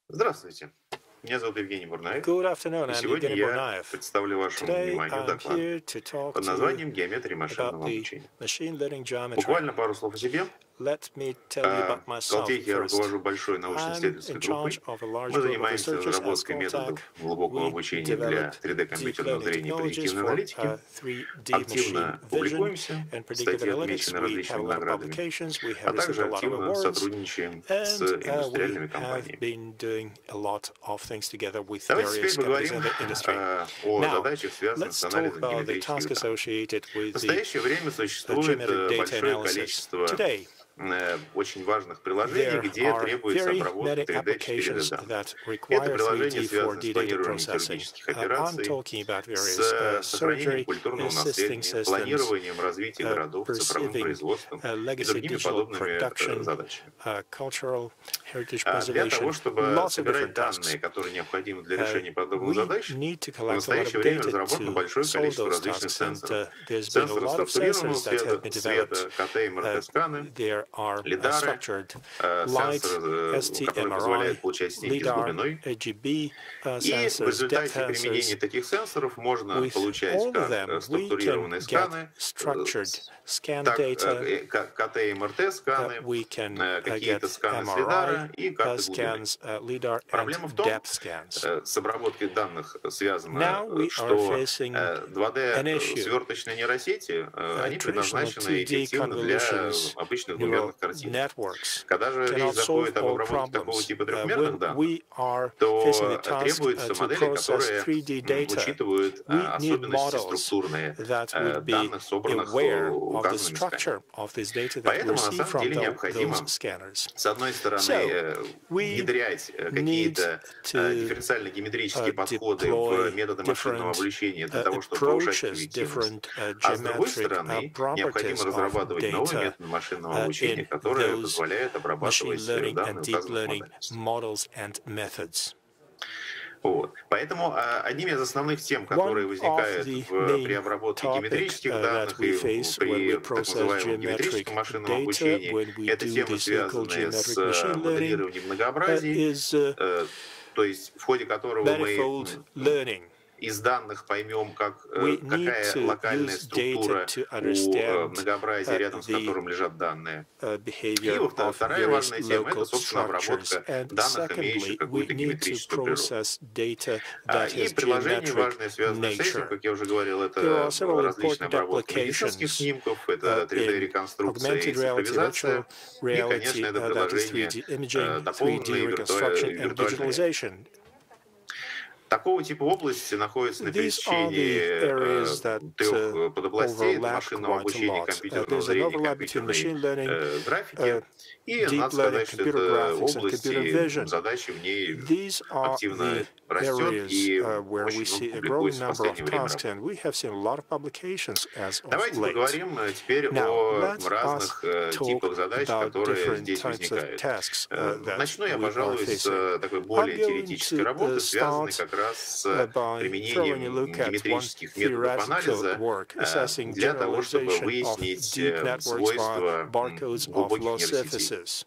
Здравствуйте, меня зовут Евгений Бурнаев, Good afternoon, и I'm сегодня Evgeny я Burnaev. представлю вашему Today вниманию I'm доклад here to talk под to you названием «Геометрия about машинного the обучения». machine learning geometry. Буквально пару слов о себе. Let me tell you В about myself Skoltech я first. руковожу большой I'm научно-исследовательской in charge группой. of a large Мы group of занимаемся researchers at разработкой Skoltech. методов глубокого We обучения для develop 3D deep компьютерного learning зрения и technologies предиктивной for аналитики. 3D machine Активно vision публикуемся, and predictive статьи analytics. отмечены We have a различными lot of наградами, publications, we have а received также a lot of активно awards, сотрудничаем с and we индустриальными have компаниями. been doing a lot of things together with Давайте теперь various companies in поговорим the industry. о Now, задачах, связанных с let's talk анализом about the геометрических task данных. associated В with the настоящее время существует geometric data большое analysis. количество Today, очень важных приложений, there где are требуется very обработка many 3D, 4D applications данных. that Это require приложения 3D, связаны с 4D data планированием processing. хирургических I'm операций, talking about various с сохранением surgery культурного assisting наследия, systems, планированием развития городов, цифровым perceiving производством и legacy другими digital подобными production, задачами. cultural heritage Для того, preservation, чтобы lots of собирать different tasks. данные, которые необходимы для решения подобных We задач, need to в collect a lot настоящее of время data разработано to большое solve количество those различных tasks, and сенсоров. there's been a Сенсоры lot of структурированного sensors that have been developed. света, КТ и МРТ-сканы, There are лидары, structured light, сенсоры, ST, которые MRI, позволяют получать снимки с LIDAR, глубиной. AGB И в sensors, depth результате применения sensors. таких сенсоров можно With получать all of как them, we can структурированные get сканы, structured scan так data. как КТ и МРТ-сканы, We can какие-то get сканы с MRI лидара и карты глубины. scans, LIDAR, and Проблема в том, depth scans. с обработкой данных связана, Now we are что facing an 2D issue. сверточные нейросети, они Traditional предназначены 2D эффективно для convolutions обычных neural двумерных картинок. networks Когда же речь cannot solve заходит об all обработке такого problems. типа трехмерных When данных, we are facing the то task требуются to модели, process которые 3D data, учитывают we need особенности models структурные that would be данных, собранных aware of the указанными сканерами. structure of this data that we Поэтому на receive самом from деле those необходимо, scanners. с одной стороны, So we внедрять need какие-то to дифференциально-геометрические подходы в deploy методы машинного different обучения для того, чтобы повышать approaches, эффективность. different А с другой geometric стороны, необходимо properties of разрабатывать новые data методы машинного обучения, in которые those позволяют machine обрабатывать learning and данные deep указанных learning модальностей. models and methods. Вот. Поэтому одним из основных тем, которые One of возникают the при main обработке topic геометрических that данных we и face when при we так process называемом geometric геометрическом машинном data, обучении, when we это do темы, this so-called связанные с geometric machine learning, моделированием многообразий, is то есть в ходе которого мы manifold learning. из данных поймем, We need какая to локальная use data структура to у understand многообразия, рядом с the которым лежат данные. И behavior of вторая various важная тема – это, local собственно, structures. обработка And данных, secondly, имеющих we какую-то need to геометрическую природу. process data that И has приложения geometric важные, связанные с этим, nature. как я уже говорил, There это are several различные important обработки медицинских applications снимков, это in 3D-реконструкция и augmented reality, цифровизация, virtual и, конечно, reality, это that is приложения 3D imaging, 3D дополненной reconstruction and виртуальной реальности. visualization. Такого типа области находятся на These are the areas that пересечении трех подобластей: это overlap машинного quite a обучения, lot. компьютерного There's an зрения, overlap between machine learning, компьютерной графики. И deep надо learning, сказать, что computer эта graphics, and область computer и vision. задачи в ней These are активно the растет areas и where we очень see много a growing публикуется в number of последнее время tasks, работ. and we have seen a lot of publications as of Давайте late. поговорим теперь Now, о let us разных talk типах задач, about которые different здесь types of возникают. tasks that Начну я, we are пожалуй, с facing. такой I'm более going теоретической to работы, связанной start как раз с by throwing a применением look at one геометрических методов theoretical анализа work assessing для того, чтобы generalization of выяснить deep networks via свойства barcodes of глубоких low нейросетей. surfaces.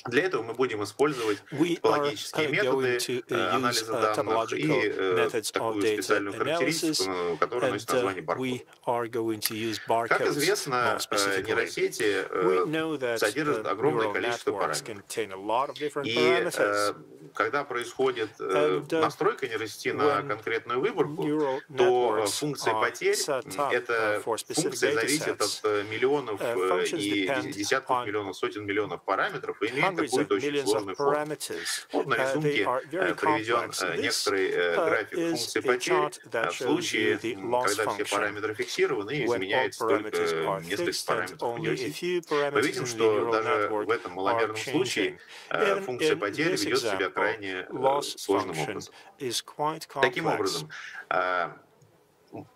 Для этого мы будем использовать We are топологические методы going to use анализа данных и topological methods of такую data специальную analysis, характеристику, которая носит название and баркод. we are going to use Как barcodes известно, more specifically. нейросети We know that содержат огромное neural количество networks параметров. contain a lot of different И parameters. когда происходит And настройка нейросети на when конкретную выборку, neural то networks функция are потерь, set up эта for specific функция data зависит sets, от миллионов functions и depend десятков on миллионов, сотен миллионов параметров и имеет hundreds of какую-то очень millions of сложную форму. parameters. Вот на They рисунке are very приведен complex. This некоторый график is функции a потерь chart that в shows случае, you the loss когда все function параметры фиксированы и when all изменяется parameters только are несколько fixed and параметров в only a нейросети. few Мы parameters видим, in the что neural даже в network этом are маломерном случае changing. функция In потерь this ведет себя example, крайне loss сложным function образом. is quite Таким complex. образом,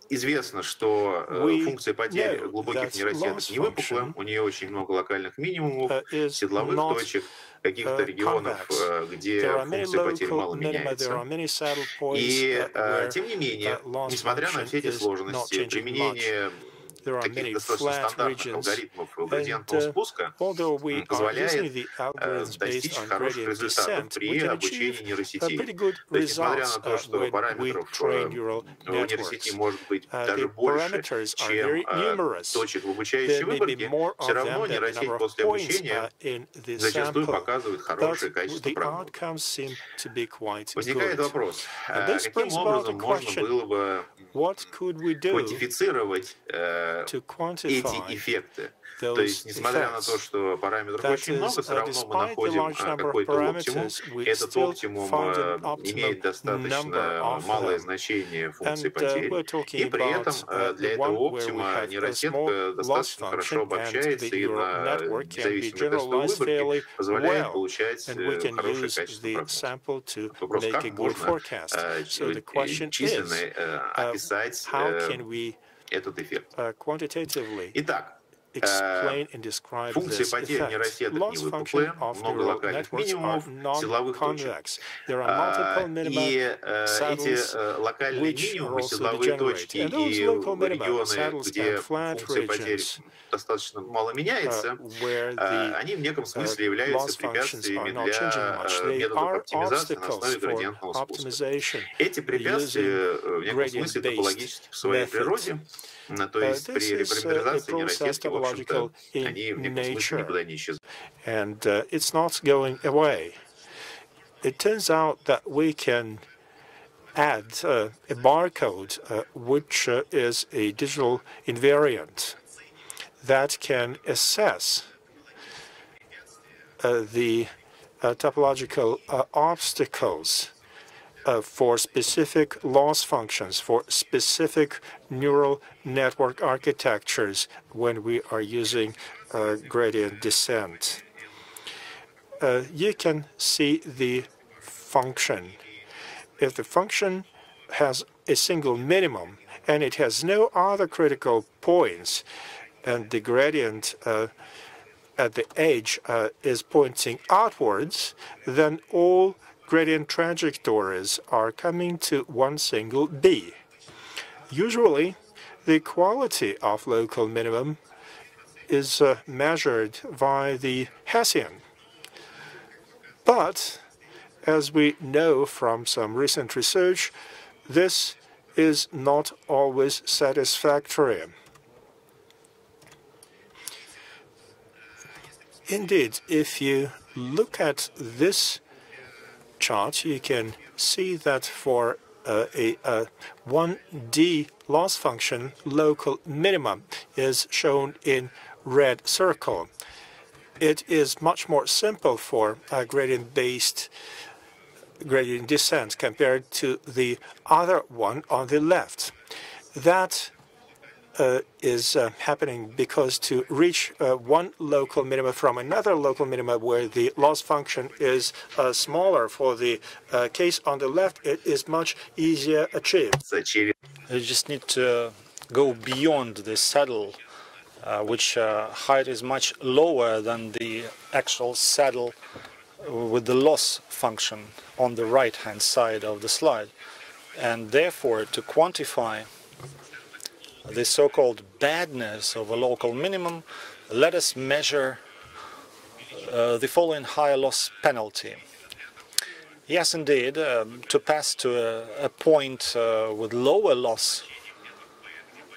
известно, что We функция потерь know глубоких that нейросеток loss не выпукла, function у нее очень много локальных минимумов, is седловых not точек, каких-то регионов, convex. где There are many функция потерь local мало minima, there меняется. are many saddle points И, where тем не менее, loss несмотря на function все эти is not сложности, changing much. применение there are таких many достаточно flat стандартных regions, алгоритмов and градиентного спуска although we are using позволяет the algorithms based достичь on хороших gradient результатов descent, we при can обучении achieve нейросети. pretty good То есть, несмотря results на то, что when we параметров train neural у нейросети networks. может быть даже The больше, parameters are чем very numerous. точек в обучающей There may be выборке, more все of them равно than the нейросеть number of после points обучения in the зачастую sample, показывает but хорошее качество the прогноза. outcomes seem to be quite Возникает good. вопрос, And this каким brings about a образом можно question: было бы what could we do квантифицировать to эти quantify эффекты? То есть, those несмотря на то, effects? что параметров That очень is, много, все равно мы despite the находим large number of какой-то оптимум. parameters, we Этот still оптимум find an optimum имеет number достаточно of малое them. значение функции And потерь. we're talking И при этом about для the этого one where we оптима have a small нейросетка loss достаточно хорошо function, and the обобщается и neural на network can be независимой тестовой generalized выборке fairly позволяет well, получать and we can хорошее use качество the прогноза. sample to Вопрос, make a как good можно forecast. So the question численно is, описать how can we этот эффект? quantitatively Итак, explain and describe функции this потерь effect? нейросеток Loss function невыпуклые, of много neural локальных networks are минимумов, силовых точек. non-convex. There are multiple minima, И эти saddles, локальные which are минимумы, also силовые degenerate. точки And those и local minima, регионы, saddles and где flat функция потерь regions, достаточно мало меняется, where the они в неком смысле являются loss functions are препятствиями not changing для much. They методов are оптимизации на obstacles основе for градиентного спуска. optimization Эти using препятствия в неком смысле gradient-based топологически в своей method. природе, то есть This при is a репараметризации process нейросетки, в общем-то, topological in они в неком смысле nature, никуда не исчезают. and it's not going away. It turns out that we can add a barcode, which is a digital invariant that can assess the topological obstacles for specific loss functions, for specific neural network architectures when we are using gradient descent. You can see the function. If the function has a single minimum and it has no other critical points, and the gradient at the edge is pointing outwards, then all gradient trajectories are coming to one single B. Usually, the quality of local minimum is measured by the Hessian. But, as we know from some recent research, this is not always satisfactory. Indeed, if you look at this chart, you can see that for a 1D loss function, local minimum is shown in red circle. It is much more simple for gradient-based gradient descent compared to the other one on the left. That is happening because to reach one local minima from another local minima where the loss function is smaller for the case on the left, it is much easier achieved. You just need to go beyond the saddle, which height is much lower than the actual saddle with the loss function on the right-hand side of the slide. And therefore, to quantify the so-called badness of a local minimum, let us measure the following higher loss penalty. Yes, indeed, to pass to a point with lower loss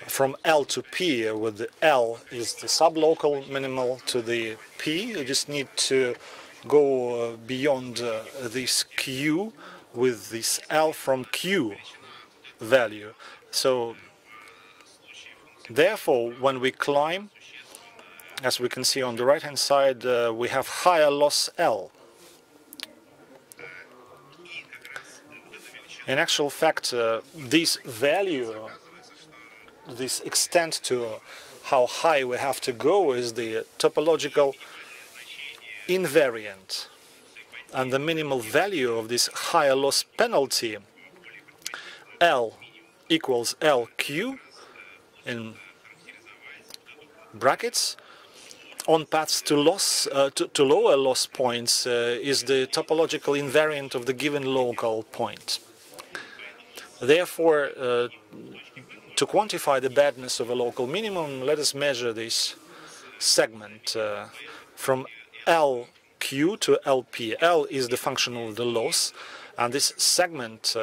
from L to P, with the L is the sublocal minimal to the P, you just need to go beyond this Q with this L from Q value. So therefore, when we climb, as we can see on the right-hand side, we have higher loss L. In actual fact, this value, this extent to how high we have to go is the topological invariant. And the minimal value of this higher loss penalty, L equals LQ, in brackets, on paths to loss to lower loss points is the topological invariant of the given local point. Therefore, To quantify the badness of a local minimum, let us measure this segment from LQ to LP. L is the function of the loss, and this segment,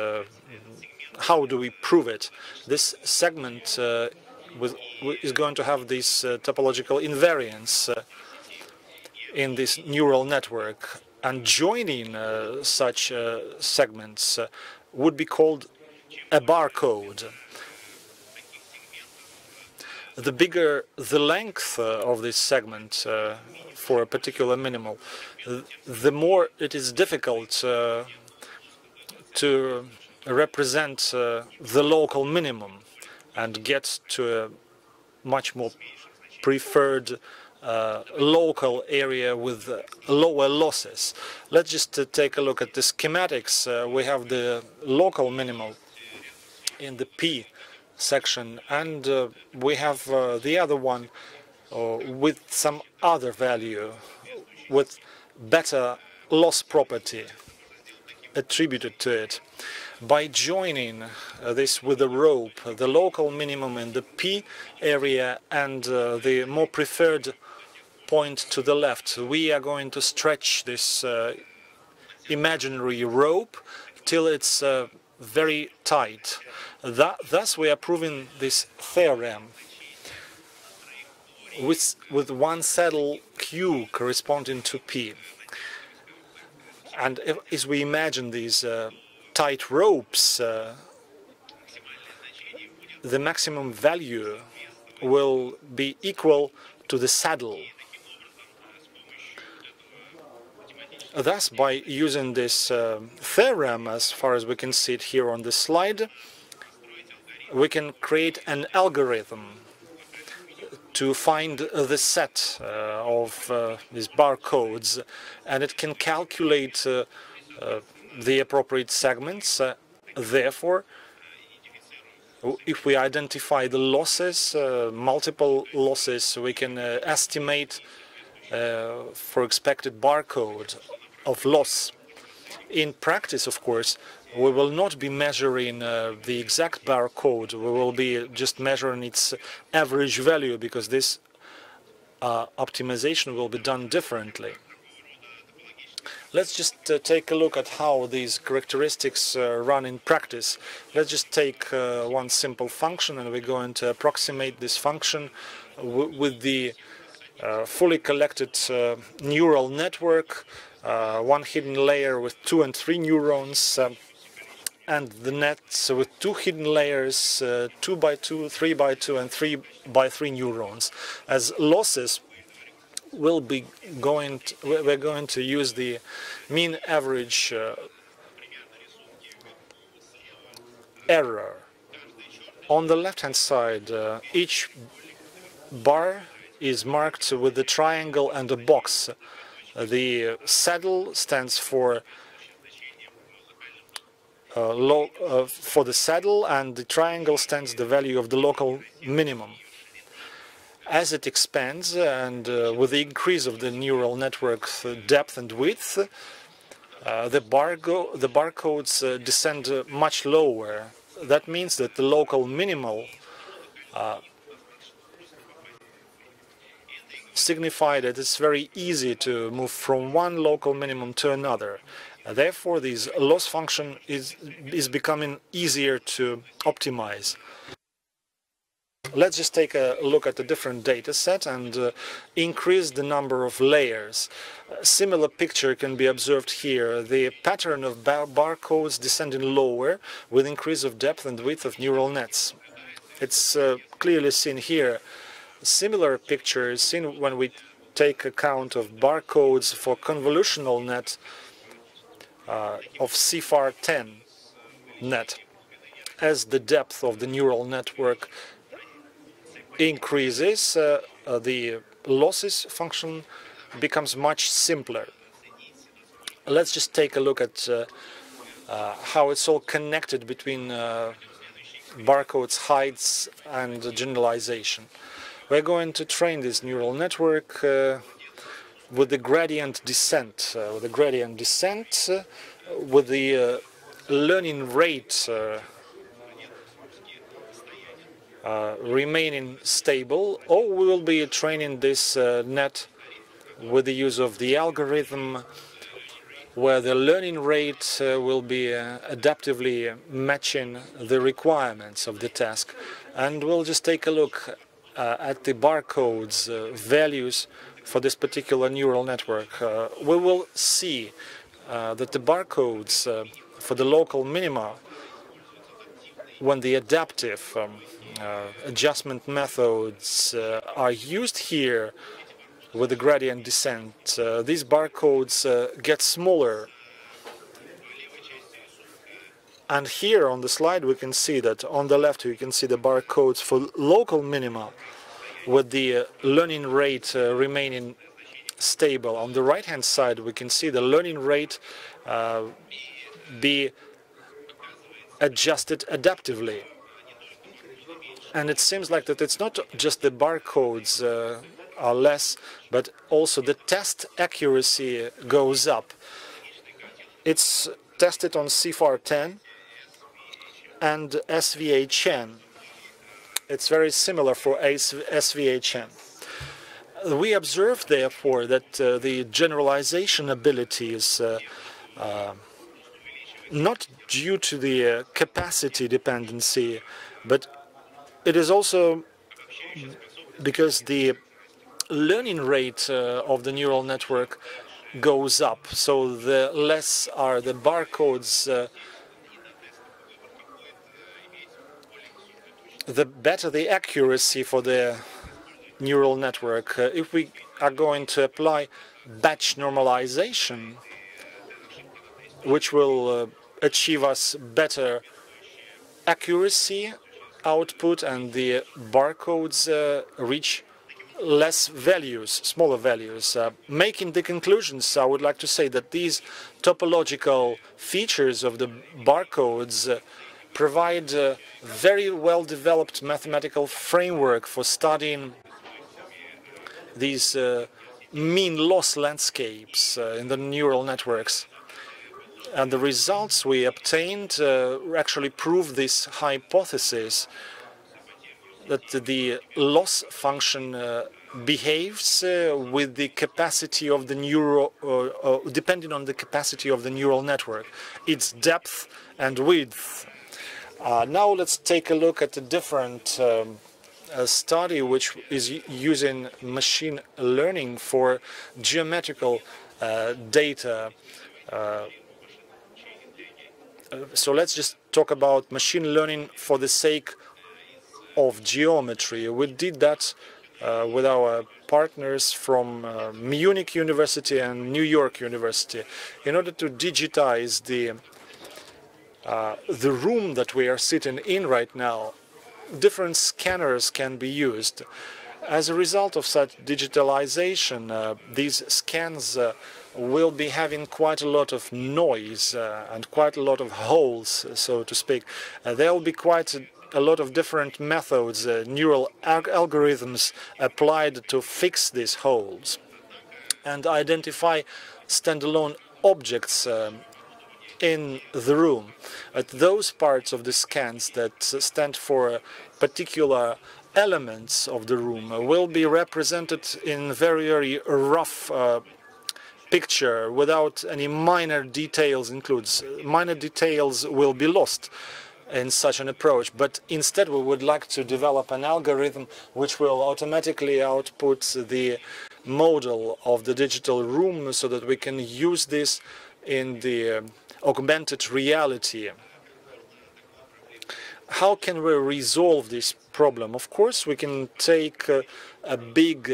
how do we prove it? This segment is going to have this topological invariance in this neural network, and joining such segments would be called a barcode. The bigger the length of this segment for a particular minimal, the more it is difficult to represent the local minimum and get to a much more preferred local area with lower losses. Let's just take a look at the schematics. We have the local minimal in the P section, and we have the other one with some other value, with better loss property attributed to it. By joining this with a rope, the local minimum in the P area and the more preferred point to the left, we are going to stretch this imaginary rope till it's very tight. Thus we are proving this theorem with one saddle Q corresponding to P. And as we imagine these tight ropes, the maximum value will be equal to the saddle. Thus, by using this theorem, as far as we can see it here on the slide, we can create an algorithm to find the set of these barcodes, and it can calculate the appropriate segments. Therefore, if we identify the losses, multiple losses, we can estimate for expected barcode of loss. In practice, of course, we will not be measuring the exact barcode. We will be just measuring its average value, because this optimization will be done differently. Let's just take a look at how these characteristics run in practice. Let's just take one simple function, and we're going to approximate this function with the fully collected neural network, one hidden layer with 2 and 3 neurons, and the nets with 2 hidden layers, 2 by 2, 3 by 2, and 3 by 3 neurons. As losses, we're going to use the mean average error. On the left-hand side, each bar is marked with the triangle and a box. The saddle stands for the saddle, and the triangle stands the value of the local minimum. As it expands, and with the increase of the neural network's depth and width, the barcodes descend much lower. That means that the local minimal signify that it's very easy to move from one local minimum to another. Therefore, this loss function is becoming easier to optimize. Let's just take a look at a different data set and increase the number of layers. A similar picture can be observed here. The pattern of barcodes descending lower with increase of depth and width of neural nets. It's clearly seen here. Similar picture is seen when we take account of barcodes for convolutional net of CFAR10 net. As the depth of the neural network increases, the losses function becomes much simpler. Let's just take a look at how it's all connected between barcodes, heights, and generalization. We're going to train this neural network with the gradient descent. With the learning rate remaining stable, or we will be training this net with the use of the algorithm where the learning rate will be adaptively matching the requirements of the task. And we'll just take a look at the barcodes values for this particular neural network. We will see that the barcodes for the local minima, when the adaptive adjustment methods are used here with the gradient descent, these barcodes get smaller. And here on the slide we can see that on the left you can see the barcodes for local minima with the learning rate remaining stable. On the right hand side we can see the learning rate be adjusted adaptively. And it seems like that it's not just the barcodes are less, but also the test accuracy goes up. It's tested on CFAR 10 and SVHN. It's very similar for SVHN. We observed, therefore, that the generalization ability is not due to the capacity dependency, but it is also because the learning rate of the neural network goes up. So the less are the barcodes, the better the accuracy for the neural network. If we are going to apply batch normalization, which will achieve us better accuracy output, and the barcodes reach less values, smaller values. Making the conclusions, I would like to say that these topological features of the barcodes provide a very well-developed mathematical framework for studying these mean loss landscapes in the neural networks. And the results we obtained actually prove this hypothesis that the loss function behaves with the capacity of the depending on the capacity of the neural network, its depth and width. Now let's take a look at a different study which is using machine learning for geometrical data. So let's just talk about machine learning for the sake of geometry. We did that with our partners from Munich University and New York University in order to digitize the room that we are sitting in right now. Different scanners can be used. As a result of such digitalization, these scans will be having quite a lot of noise and quite a lot of holes, so to speak. There will be quite a lot of different methods, neural algorithms applied to fix these holes and identify standalone objects in the room. At those parts of the scans that stand for particular elements of the room will be represented in very, very rough picture without any minor details includes. Minor details will be lost in such an approach, but instead we would like to develop an algorithm which will automatically output the model of the digital room so that we can use this in the augmented reality. How can we resolve this problem? Of course, we can take a big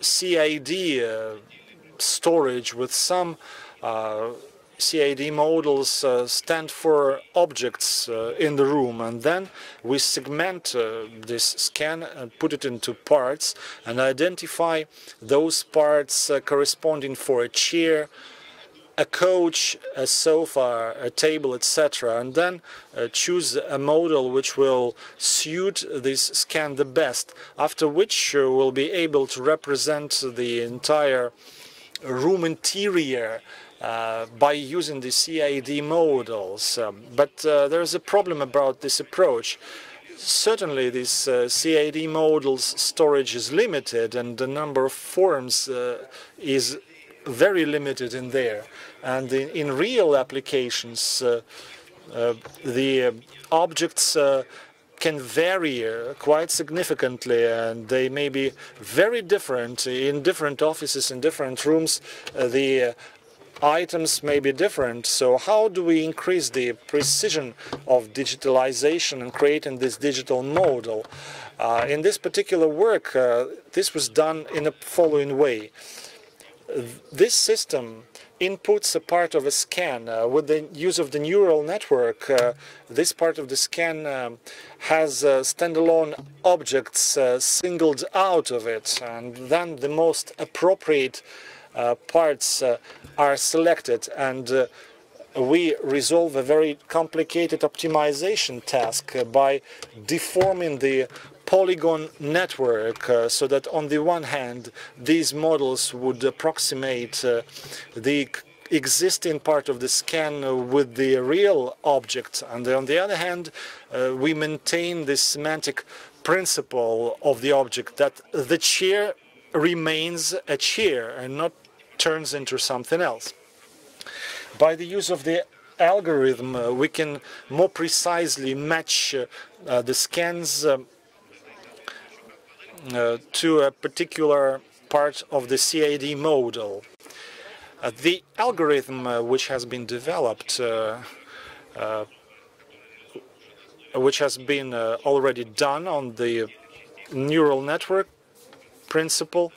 CAD storage with some CAD models stand for objects in the room, and then we segment this scan and put it into parts and identify those parts corresponding for a chair, a coach, a sofa, a table, etc., and then choose a model which will suit this scan the best, after which we'll be able to represent the entire room interior by using the CAD models. But there's a problem about this approach. certainly this CAD model's storage is limited, and the number of forms is very limited in there. And in real applications, the objects can vary quite significantly, and they may be very different in different offices, in different rooms. The items may be different. So how do we increase the precision of digitalization and creating this digital model? In this particular work, this was done in the following way. This system inputs a part of a scan. With the use of the neural network, this part of the scan has standalone objects singled out of it, and then the most appropriate parts are selected, and we resolve a very complicated optimization task by deforming the polygon network so that on the one hand these models would approximate the existing part of the scan with the real object, and on the other hand we maintain this semantic principle of the object, that the chair remains a chair and not turns into something else. By the use of the algorithm, we can more precisely match the scans to a particular part of the CAD model. The algorithm which has been developed, which has been already done on the neural network principle,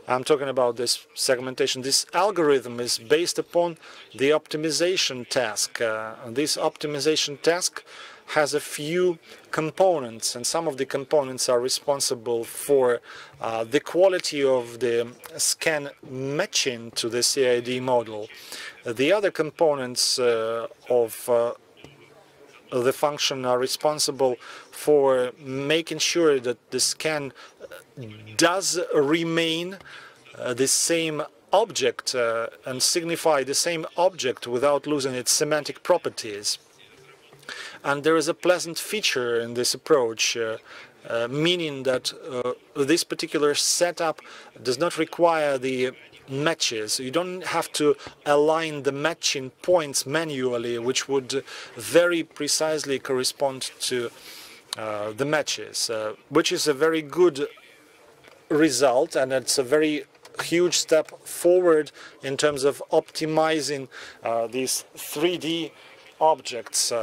I'm talking about this segmentation. This algorithm is based upon the optimization task. This optimization task has a few components, and some of the components are responsible for the quality of the scan matching to the CAD model. The other components of the function are responsible for making sure that the scan does remain the same object and signify the same object without losing its semantic properties. And there is a pleasant feature in this approach, meaning that this particular setup does not require the matches. You don't have to align the matching points manually, which would very precisely correspond to the matches, which is a very good result, and it's a very huge step forward in terms of optimizing these 3D objects.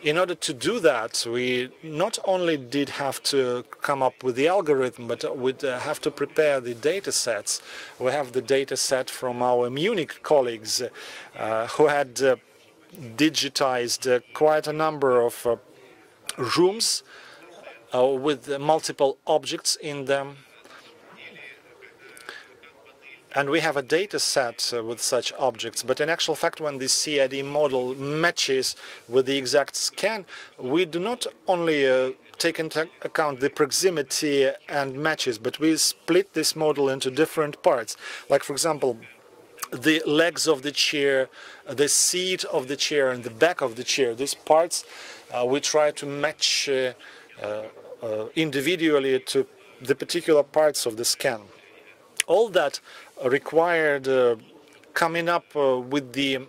In order to do that, we not only did have to come up with the algorithm, but we'd have to prepare the data sets. We have the data set from our Munich colleagues who had digitized quite a number of rooms with multiple objects in them. And we have a data set with such objects, but in actual fact, when the CAD model matches with the exact scan, we do not only take into account the proximity and matches, but we split this model into different parts. Like, for example, the legs of the chair, the seat of the chair, and the back of the chair. These parts we try to match individually to the particular parts of the scan. All that required coming up with the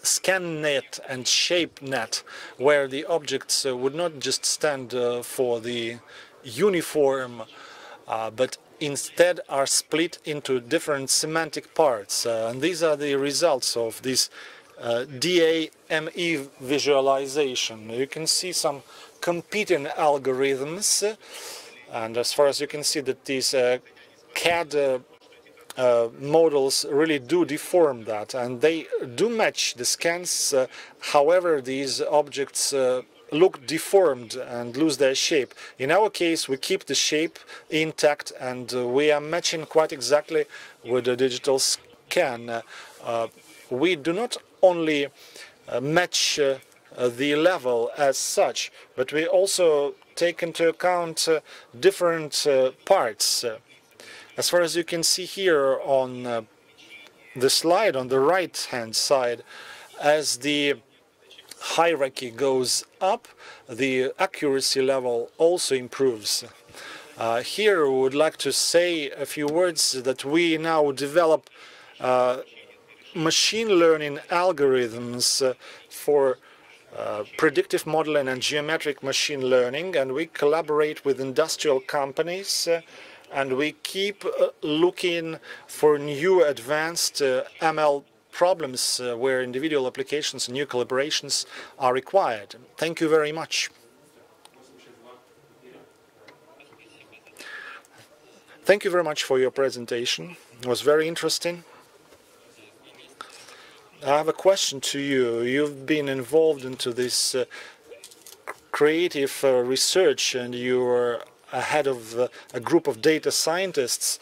scan net and shape net, where the objects would not just stand for the uniform, but instead are split into different semantic parts. And these are the results of this DAME visualization. You can see some competing algorithms, and as far as you can see that these CAD models really do deform that, and they do match the scans. However, these objects look deformed and lose their shape. In our case, we keep the shape intact, and we are matching quite exactly with the digital scan. We do not only match the level as such, but we also take into account different parts. As far as you can see here on the slide on the right-hand side, as the hierarchy goes up, the accuracy level also improves. Here we would like to say a few words that we now develop machine learning algorithms for predictive modeling and geometric machine learning, and we collaborate with industrial companies and we keep looking for new advanced ML problems where individual applications and new collaborations are required. Thank you very much. Thank you very much for your presentation. It was very interesting. I have a question to you. You've been involved into this creative research, and you're ahead of a group of data scientists.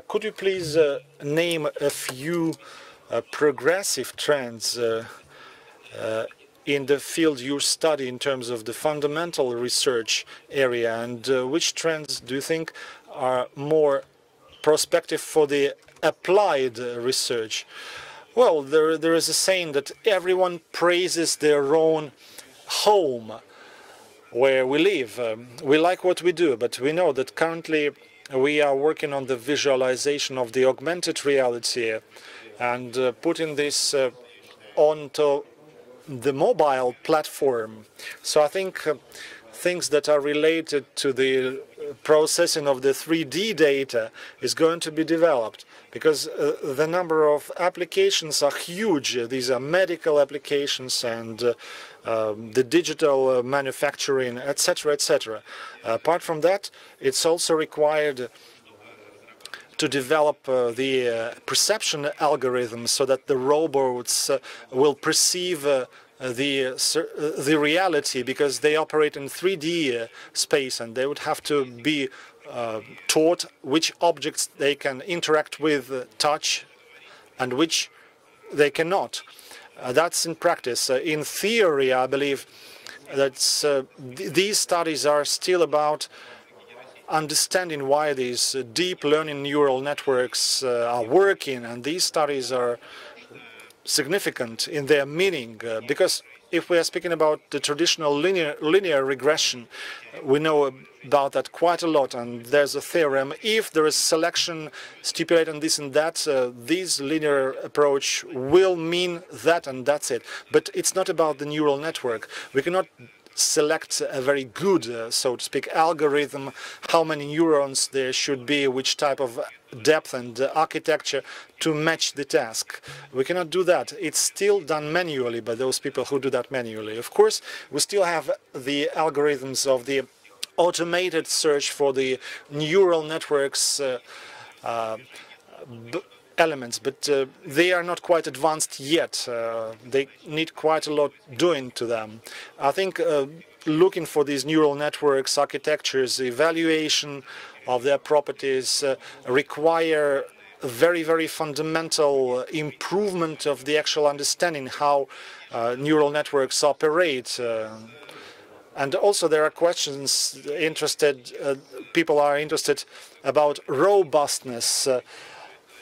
Could you please name a few progressive trends in the field you study in terms of the fundamental research area, and which trends do you think are more prospective for the applied research? Well, there is a saying that everyone praises their own home where we live. We like what we do, but we know that currently we are working on the visualization of the augmented reality and putting this onto the mobile platform. So I think things that are related to the processing of the 3D data is going to be developed, because the number of applications are huge. These are medical applications and the digital manufacturing, etc., etc. Apart from that, it's also required to develop the perception algorithms so that the robots will perceive the reality, because they operate in 3D space, and they would have to be taught which objects they can interact with, touch, and which they cannot. That's in practice. In theory, I believe that these studies are still about understanding why these deep learning neural networks are working, and these studies are significant in their meaning, because if we are speaking about the traditional linear regression, we know about that quite a lot, and there's a theorem. If there is selection stipulating this and that, this linear approach will mean that, and that's it. But it's not about the neural network. We cannot select a very good, so to speak, algorithm, how many neurons there should be, which type of depth and architecture to match the task. We cannot do that. It's still done manually by those people who do that manually. Of course, we still have the algorithms of the automated search for the neural networks elements, but they are not quite advanced yet. They need quite a lot doing to them. I think looking for these neural networks architectures, evaluation of their properties require a very, very fundamental improvement of the actual understanding how neural networks operate. And also there are questions people are interested about robustness.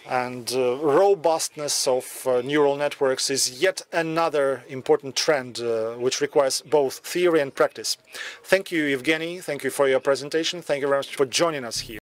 And robustness of neural networks is yet another important trend which requires both theory and practice. Thank you, Evgeny. Thank you for your presentation. Thank you very much for joining us here.